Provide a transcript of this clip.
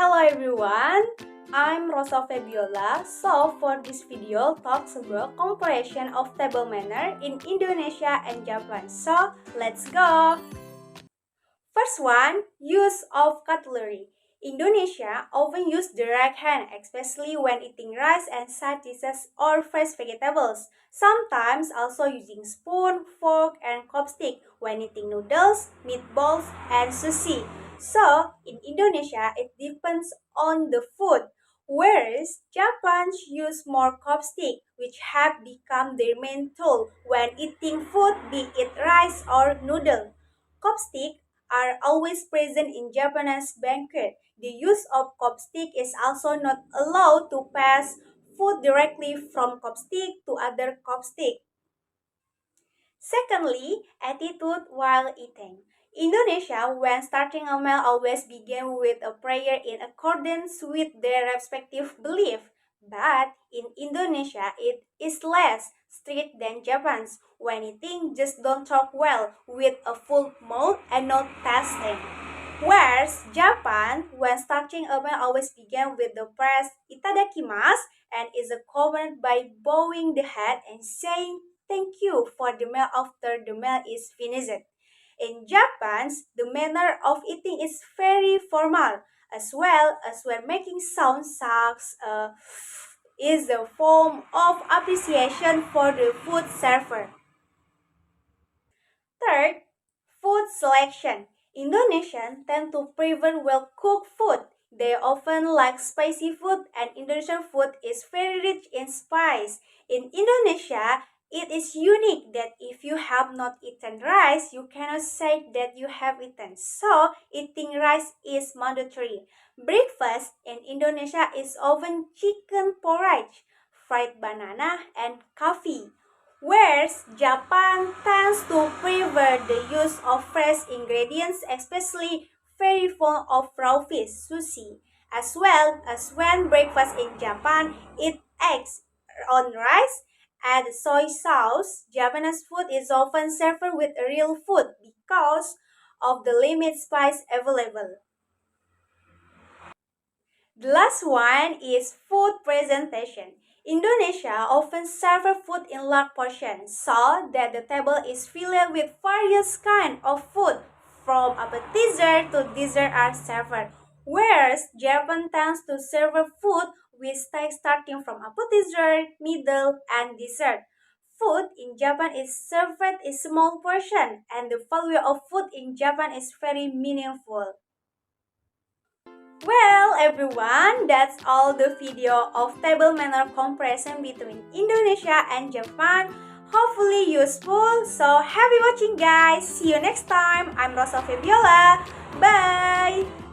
Hello everyone, I'm Rosa Fabiola. So for this video talks about comparison of table manner in Indonesia and Japan. So let's go. First one, use of cutlery. Indonesia often use the right hand, especially when eating rice and side dishes or fresh vegetables. Sometimes also using spoon, fork, and chopstick when eating noodles, meatballs, and sushi. So, in Indonesia, it depends on the food. Whereas Japan use more chopstick, which have become their main tool when eating food, be it rice or noodle. Chopstick are always present in Japanese banquet. The use of chopstick is also not allowed to pass food directly from chopstick to other chopstick. Secondly, attitude while eating. Indonesia, when starting a meal, always begin with a prayer in accordance with their respective belief. But in Indonesia, it is less strict than Japan's. When eating, just don't talk well with a full mouth and not tasting. Whereas Japan, when starting a meal, always begin with the phrase itadakimasu and is accompanied by bowing the head and saying thank you for the meal after the meal is finished. In Japan, the manner of eating is very formal, as well as when making sound sucks is a form of appreciation for the food server. Third, food selection. Indonesians tend to prefer well-cooked food. They often like spicy food, and Indonesian food is very rich in spice. In Indonesia, it is unique that if you have not eaten rice, you cannot say that you have eaten. So, eating rice is mandatory. Breakfast in Indonesia is often chicken porridge, fried banana, and coffee. Whereas Japan tends to prefer the use of fresh ingredients, especially very fond of raw fish, sushi, as well as when breakfast in Japan eat eggs on rice and soy sauce. Japanese food is often served with real food because of the limited spice available. The last one is food presentation. Indonesia often serves food in large portions so that the table is filled with various kinds of food from appetizer to dessert are served. Whereas Japan tends to serve food with stakes starting from appetizer, middle, and dessert. Food in Japan is served in small portion and the value of food in Japan is very meaningful. Well, everyone, that's all the video of table manner comparison between Indonesia and Japan. Hopefully useful. So happy watching, guys. See you next time. I'm Rosa Fabiola. Bye.